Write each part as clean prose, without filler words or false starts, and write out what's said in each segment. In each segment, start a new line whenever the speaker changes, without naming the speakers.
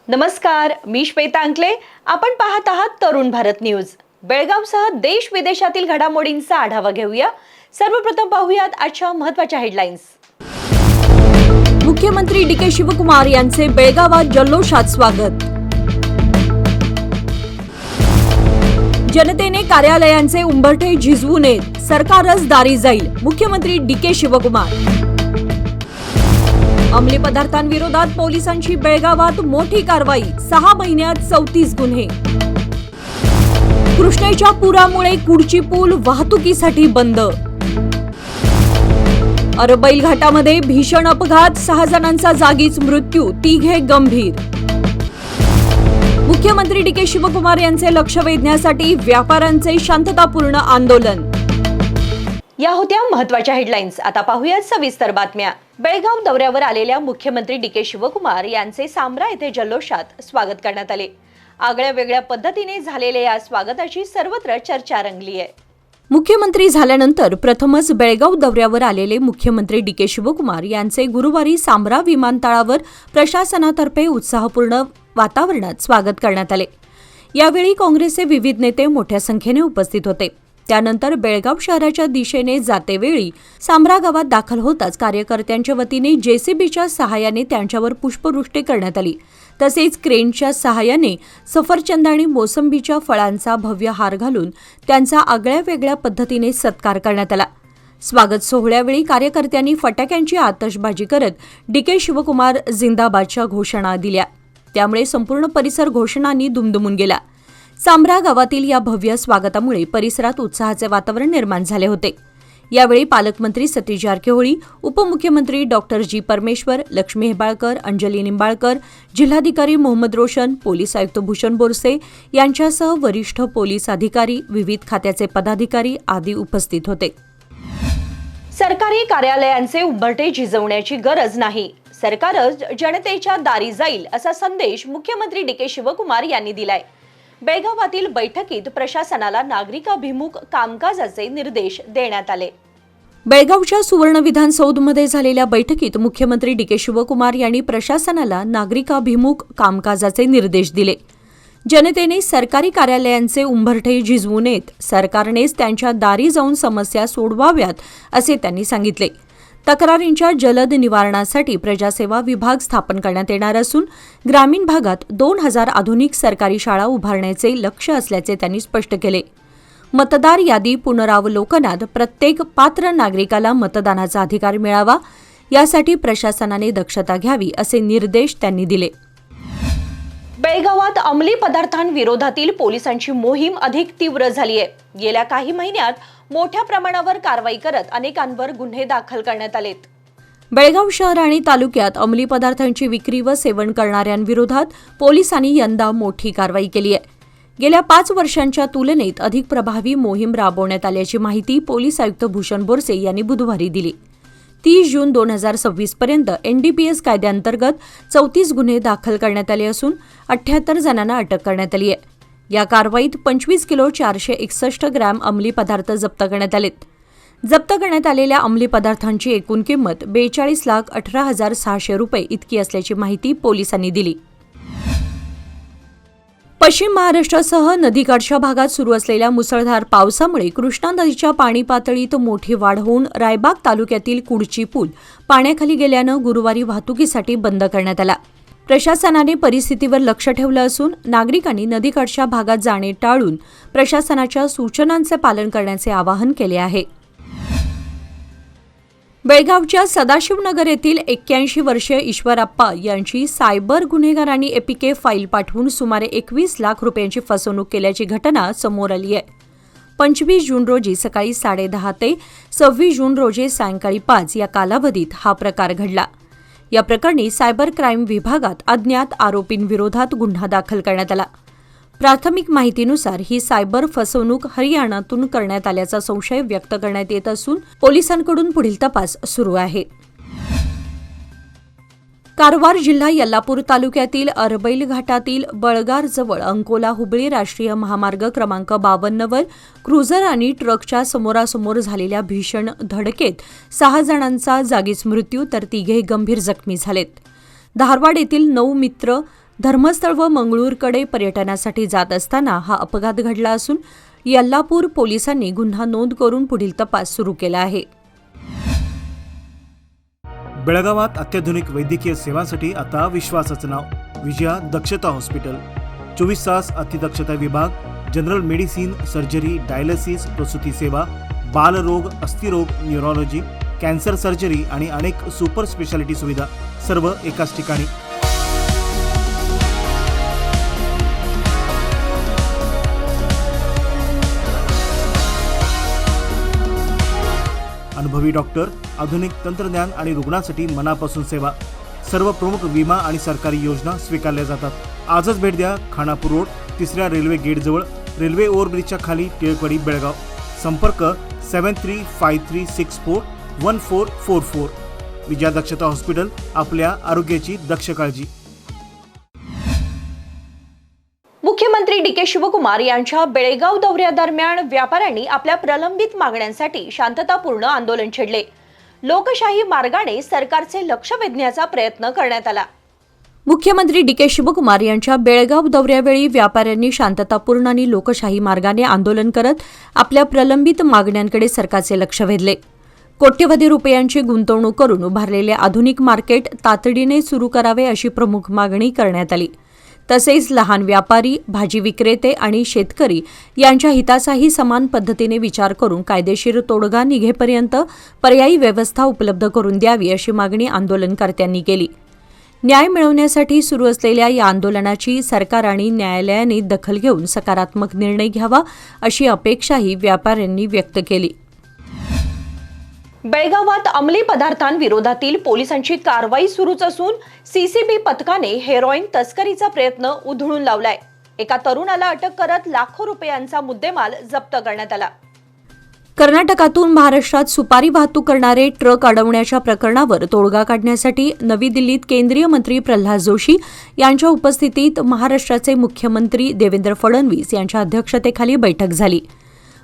नमस्कार, मी श्वेता अंकले. आपण पाहत आहात तरुण भारत न्यूज. बेळगावसह देश विदेशातील घडामोडींचा आढावा घेऊया. सर्वप्रथम पाहूयात आजच्या महत्त्वाच्या हेडलाईन्स.
मुख्यमंत्री डी.के. शिवकुमार यांचे बेळगावात जल्लोषात स्वागत. जनतेने कार्यालयांचे उंबरठे झिजवू नयेत, सरकारच दारी जाईल, मुख्यमंत्री डी.के. शिवकुमार. अंमली पदार्थांविरोधात पोलिसांची बेळगावात मोठी कारवाई, 6 महिन्यात 34 गुन्हे. कृष्णेच्या पुरामुळे कुडची पूल वाहतुकीसाठी बंद. अरबैल घाटामध्ये भीषण अपघात, 6 जणांचा जागीच मृत्यू, 3 गंभीर. मुख्यमंत्री डी.के. शिवकुमार यांचे लक्ष वेधण्यासाठी व्यापाऱ्यांचे शांततापूर्ण आंदोलन.
या होत्या महत्त्वाच्या हेडलाईन्स. आता पाहूयात सविस्तर बातम्या. बेळगाव दौऱ्यावर आलेल्या मुख्यमंत्री डी.के. शिवकुमार यांचे सांब्रा येथे जल्लोषात स्वागत करण्यात आले. आगळ्या वेगळ्या पद्धतीने झालेल्या या स्वागताची सर्वत्र चर्चा रंगली आहे.
मुख्यमंत्री झाल्यानंतर प्रथमच बेळगाव दौऱ्यावर आलेले मुख्यमंत्री डी.के. शिवकुमार यांचे गुरुवारी सांब्रा विमानतळावर प्रशासनातर्फे उत्साहपूर्ण वातावरणात स्वागत करण्यात आले. यावेळी काँग्रेसचे विविध नेते मोठ्या संख्येने उपस्थित होते. त्यानंतर बेळगाव शहराच्या दिशेने जातेवेळी सांब्रा गावात दाखल होताच कार्यकर्त्यांच्या वतीने जेसीबीच्या सहाय्याने त्यांच्यावर पुष्पवृष्टी करण्यात आली. तसेच क्रेनच्या सहाय्याने सफरचंद आणि मोसंबीच्या फळांचा भव्य हार घालून त्यांचा आगळ्या वेगळ्या पद्धतीने सत्कार करण्यात आला. स्वागत सोहळ्यावेळी कार्यकर्त्यांनी फटाक्यांची आतषबाजी करत डी.के. शिवकुमार जिंदाबादच्या घोषणा दिल्या. त्यामुळे संपूर्ण परिसर घोषणांनी दुमदुमून गेला. सांब्रा गावातील या भव्य स्वागतामुळे परिसरात उत्साहाचे वातावरण निर्माण झाले होते. यावेळी पालकमंत्री सतीश जारकिहोळी, उपमुख्यमंत्री डॉक्टर जी. परमेश्वर, लक्ष्मी हेबाळकर, अंजली निंबाळकर, जिल्हाधिकारी मोहम्मद रोशन, पोलीस आयुक्त भूषण बोरसे यांच्यासह वरिष्ठ पोलीस अधिकारी, विविध खात्याचे पदाधिकारी आदी उपस्थित होते.
सरकारी कार्यालयांचे उंबरठे झिजवण्याची गरज नाही, सरकारच जनतेच्या दारी जाईल, असा संदेश मुख्यमंत्री डी.के. शिवकुमार यांनी दिलाय. बेळगावातील बैठकीत प्रशासनाला नागरिकाभिमुख कामकाजाचे निर्देश देण्यात आले.
बेळगावच्या सुवर्ण विधानसौधमध्ये झालेल्या बैठकीत मुख्यमंत्री डी.के. शिवकुमार यांनी प्रशासनाला नागरिकाभिमुख कामकाजाचे निर्देश दिले. जनतेने सरकारी कार्यालयांचे उंबरठे झिजवू नयेत, सरकारनेच त्यांच्या दारी जाऊन समस्या सोडवाव्यात, असे त्यांनी सांगितले. तक्रारींच्या जलद निवारणासाठी प्रजासेवा विभाग स्थापन करण्यात येणार असून ग्रामीण भागात 2000 आधुनिक सरकारी शाळा उभारण्याचे लक्ष्य असल्याचे त्यांनी स्पष्ट केले. मतदार यादी पुनरावलोकनात प्रत्येक पात्र नागरिकाला मतदानाचा अधिकार मिळावा, यासाठी प्रशासनाने दक्षता घ्यावी, असे निर्देश त्यांनी दिले.
बेळगावात अंमली पदार्थांविरोधातील पोलिसांची मोहीम अधिक तीव्र झाली आहे. गेल्या काही महिन्यात मोठ्या प्रमाणावर कारवाई करत अनेकांवर गुन्हे दाखल करण्यात आलेत.
बेळगाव शहर आणि तालुक्यात अंमली पदार्थांची विक्री व सेवन करणाऱ्यांविरोधात पोलिसांनी यंदा मोठी कारवाई केली आहे. गेल्या 5 वर्षांच्या तुलनेत अधिक प्रभावी मोहीम राबवण्यात आल्याची माहिती पोलीस आयुक्त भूषण बोरसे यांनी बुधवारी दिली. 30 जून 2026 पर्यंत एनडीपीएस कायद्याअंतर्गत 34 गुन्हे दाखल करण्यात आले असून 78 जणांना अटक करण्यात आली आहे. या कारवाईत 25 किलो 461 ग्रॅम अंमली पदार्थ जप्त करण्यात आलेत. जप्त करण्यात आलेल्या अंमली पदार्थांची एकूण किंमत 42,18,600 रुपये इतकी असल्याची माहिती पोलिसांनी दिली. पश्चिम महाराष्ट्रासह नदीकाठच्या भागात सुरू असलेल्या मुसळधार पावसामुळे कृष्णा नदीच्या पाणी पातळीत मोठी वाढ होऊन रायबाग तालुक्यातील कुडची पूल पाण्याखाली गेल्यानं गुरुवारी वाहतुकीसाठी बंद करण्यात आला. प्रशासनाने परिस्थितीवर लक्ष ठेवलं असून नागरिकांनी नदीकाठच्या भागात जाणे टाळून प्रशासनाच्या सूचनांचे पालन करण्याचे आवाहन केले आहे. बेळगावच्या सदाशिवनगर येथील 81 वर्षीय ईश्वरप्पा यांची सायबर गुन्हेगारांनी एपीके फाईल पाठवून सुमारे 21 लाख रुपयांची फसवणूक केल्याची घटना समोर आली आहे. 25 जून रोजी सकाळी 10:30 ते 26 जून रोजी सायंकाळी 5 या कालावधीत हा प्रकार घडला. या प्रकरणी सायबर क्राईम विभागात अज्ञात आरोपींविरोधात गुन्हा दाखल करण्यात आला. प्राथमिक माहितीनुसार ही सायबर फसवणूक हरियाणातून करण्यात आल्याचा संशय व्यक्त करण्यात येत असून पोलिसांकडून पुढील तपास सुरू आहे. कारवार जिल्हा यल्लापूर तालुक्यातील अरबैल घाटातील बळगारजवळ अंकोला हुबळी राष्ट्रीय महामार्ग क्रमांक 52 वर क्रुझर आणि ट्रकच्या समोरासमोर झालेल्या भीषण धडकेत 6 जणांचा जागीच मृत्यू तर 3 गंभीर जखमी झालेत. धारवाड येथील 9 मित्र धर्मस्थळ व मंगळूरकडे पर्यटनासाठी जात असताना हा अपघात घडला असून यल्लापूर पोलिसांनी गुन्हा नोंद करून पुढील तपास सुरू केला आहे.
बेळगावात अत्याधुनिक वैद्यकीय सेवांसाठी आता विश्वासाचं नाव विजया दक्षता हॉस्पिटल. 24 तास अतिदक्षता विभाग, जनरल मेडिसिन, सर्जरी, डायलिसिस, प्रसूती सेवा, बालरोग, अस्थिरोग, न्यूरोलॉजी, कॅन्सर सर्जरी आणि अनेक सुपर स्पेशालिटी सुविधा सर्व एकाच ठिकाणी. अनुभवी डॉक्टर, आधुनिक तंत्रज्ञान आणि रुग्णांसाठी मनापासून सेवा. सर्व प्रमुख विमा आणि सरकारी योजना स्वीकारल्या जातात. आजच भेट द्या. खानापूर रोड, 3ऱ्या रेल्वे गेट जवळ, रेल्वे ओव्हरब्रिजच्या खाली, टिळकवाडी, बेळगाव. संपर्क 7353641444. विजया दक्षता हॉस्पिटल, आपल्या आरोग्याची दक्ष काळजी.
मुख्यमंत्री डी.के. शिवकुमार यांच्या बेळगाव दौऱ्यादरम्यान व्यापाऱ्यांनी आपल्या प्रलंबित मागण्यांसाठी शांततापूर्ण आंदोलन छेडले. लोकशाही मार्गाने सरकारचे लक्ष वेधण्याचा प्रयत्न करण्यात आला.
मुख्यमंत्री डी.के. शिवकुमार यांच्या बेळगाव दौऱ्यावेळी व्यापाऱ्यांनी शांततापूर्ण आणि लोकशाही मार्गाने आंदोलन करत आपल्या प्रलंबित मागण्यांकडे सरकारचे लक्ष वेधले. कोट्यवधी रुपयांची गुंतवणूक करून उभारलेले आधुनिक मार्केट तातडीने सुरू करावे अशी प्रमुख मागणी करण्यात आली. तसेच लहान व्यापारी, भाजी विक्रेते आणि शेतकरी यांच्या हिताचाही समान पद्धतीने विचार करून कायदेशीर तोडगा निघेपर्यंत पर्यायी व्यवस्था उपलब्ध करून द्यावी अशी मागणी आंदोलनकर्त्यांनी केली. न्याय मिळवण्यासाठी सुरू असलेल्या या आंदोलनाची सरकार आणि न्यायालयाने दखल घेऊन सकारात्मक निर्णय घ्यावा अशी अपेक्षाही व्यापाऱ्यांनी व्यक्त केली.
बेळगावात अंमली पदार्थांविरोधातील पोलिसांची कारवाई सुरूच असून सीसीबी पथकाने हेरोईन तस्करीचा प्रयत्न उधळून लावलाय. एका तरुणाला अटक करत लाखो रुपयांचा मुद्देमाल जप्त करण्यात आला.
कर्नाटकातून महाराष्ट्रात सुपारी वाहतूक करणारे ट्रक अडवण्याच्या प्रकरणावर तोडगा काढण्यासाठी नवी दिल्लीत केंद्रीय मंत्री प्रल्हाद जोशी यांच्या उपस्थितीत महाराष्ट्राचे मुख्यमंत्री देवेंद्र फडणवीस यांच्या अध्यक्षतेखाली बैठक झाली.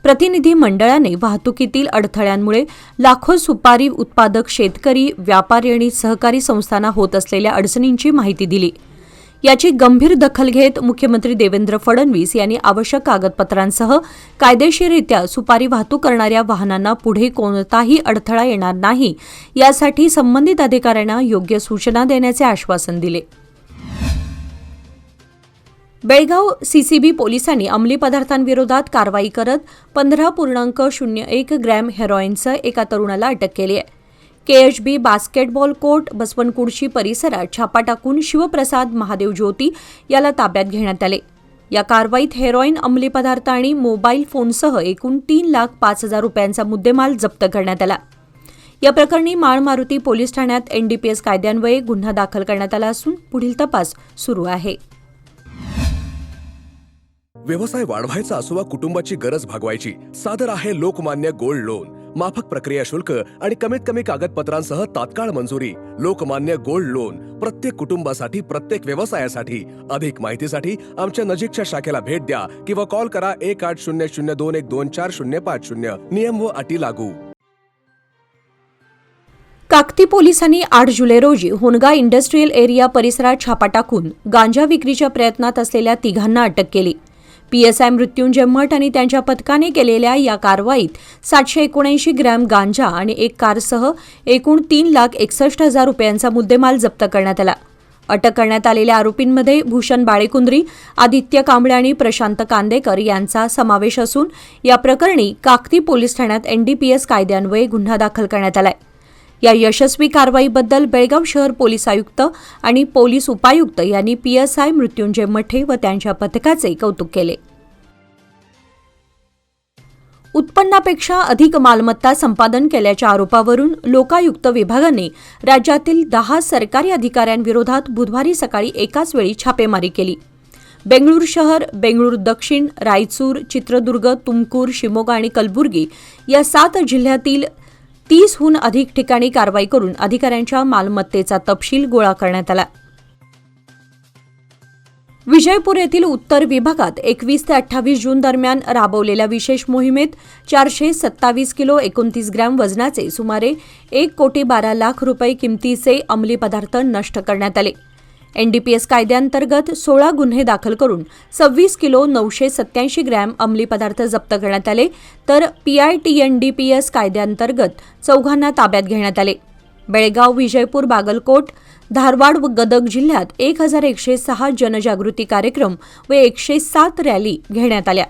प्रतिनिधी मंडळाने वाहतुकीतील अडथळ्यांमुळे लाखो सुपारी उत्पादक शेतकरी, व्यापारी आणि सहकारी संस्थांना होत असलेल्या अडचणींची माहिती दिली. याची गंभीर दखल घेत मुख्यमंत्री देवेंद्र फडणवीस यांनी आवश्यक कागदपत्रांसह कायदेशीररित्या सुपारी वाहतूक करणाऱ्या वाहनांना पुढे कोणताही अडथळा येणार नाही यासाठी संबंधित अधिकाऱ्यांना योग्य सूचना देण्याचे आश्वासन दिले. बेळगाव सीसीबी पोलिसांनी अंमली पदार्थांविरोधात कारवाई करत 15.01 ग्रॅम हेरोईनसह एका तरुणाला अटक केली आहे. केएचबी बास्केटबॉल कोर्ट, बसवनकुर्ची परिसरात छापा टाकून शिवप्रसाद महादेव ज्योती याला ताब्यात घेण्यात आले. या कारवाईत हेरोईन, अंमली पदार्थ आणि मोबाईल फोनसह एकूण 3,05,000 रुपयांचा मुद्देमाल जप्त करण्यात आला. या प्रकरणी माळमारुती पोलीस ठाण्यात एनडीपीएस कायद्यान्वये गुन्हा दाखल करण्यात आला असून पुढील तपास सुरू आहे.
व्यवसाय वाढवायचा असो वा कुटुंबाची गरज भागवायची, सादर आहे लोकमान्य गोल्ड लोन. माफक प्रक्रिया शुल्क आणि कमीत कमी कागदपत्रांसह तात्काळ मंजुरी. लोकमान्य गोल्ड लोन, प्रत्येक कुटुंबासाठी, प्रत्येक व्यवसायासाठी. अधिक माहितीसाठी आमच्या नजीकच्या शाखेला भेट द्या किंवा कॉल करा 1800212450. नियम व अटी लागू.
काकती पोलिसांनी 8 जुलै रोजी होनगा इंडस्ट्रियल एरिया परिसरात छापा टाकून गांजा विक्रीच्या प्रयत्नात असलेल्या 3 अटक केली. पीएसआय मृत्युंजय मठ आणि त्यांच्या पथकाने केलेल्या या कारवाईत 779 ग्रॅम गांजा आणि एक कारसह एकूण 3,61,000 रुपयांचा मुद्देमाल जप्त करण्यात आला. अटक करण्यात आलेल्या आरोपींमध्ये भूषण बाळेकुंद्री, आदित्य कांबळे आणि प्रशांत कांदेकर यांचा समावेश असून या प्रकरणी काकती पोलीस ठाण्यात एनडीपीएस कायद्यान्वये गुन्हा दाखल करण्यात आलाय. या यशस्वी कारवाईबद्दल बेळगाव शहर पोलीस आयुक्त आणि पोलीस उपायुक्त यांनी पीएसआय मृत्युंजय मठे व त्यांच्या पथकाचे कौतुक केले. उत्पन्नापेक्षा अधिक मालमत्ता संपादन केल्याच्या आरोपावरून लोकायुक्त विभागाने राज्यातील 10 सरकारी अधिकाऱ्यांविरोधात बुधवारी सकाळी एकाच वेळी छापेमारी केली. बेंगळूर शहर, बेंगळूर दक्षिण, रायचूर, चित्रदुर्ग, तुमकूर, शिमोगा आणि कलबुर्गी या 7 जिल्ह्यातील 30हून अधिक ठिकाणी कारवाई करून अधिकाऱ्यांच्या मालमत्तेचा तपशील गोळा करण्यात आला. विजयपूर येथील उत्तर विभागात 21 ते 28 जून दरम्यान राबवलेल्या विशेष मोहिमेत 427 किलो 29 ग्रॅम वजनाचे सुमारे 1,12,00,000 रुपये किमतीचे अंमली पदार्थ नष्ट करण्यात आले. NDPS कायद्याअंतर्गत 16 गुन्हे दाखल करून 26 किलो 987 ग्रॅम अंमली पदार्थ जप्त करण्यात आले, तर PITNDPS कायद्याअंतर्गत 4 ताब्यात घेण्यात आले. बेळगाव, विजयपूर, बागलकोट, धारवाड व गदग जिल्ह्यात 1106 जनजागृती कार्यक्रम व 107 रॅली घेण्यात आल्या.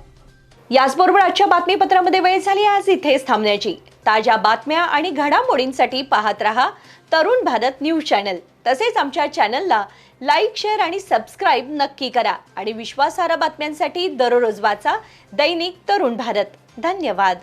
याचबरोबर आजच्या बातमीपत्रामध्ये वेळ झाली आज इथेच थांबण्याची. ताज्या बातम्या आणि घडामोडींसाठी पाहत रहा तरुण भारत न्यूज चॅनल. तसेच आमच्या चॅनलला लाईक, शेअर आणि सबस्क्राईब नक्की करा आणि विश्वासार्ह बातम्यांसाठी दररोज वाचा दैनिक तरुण भारत. धन्यवाद.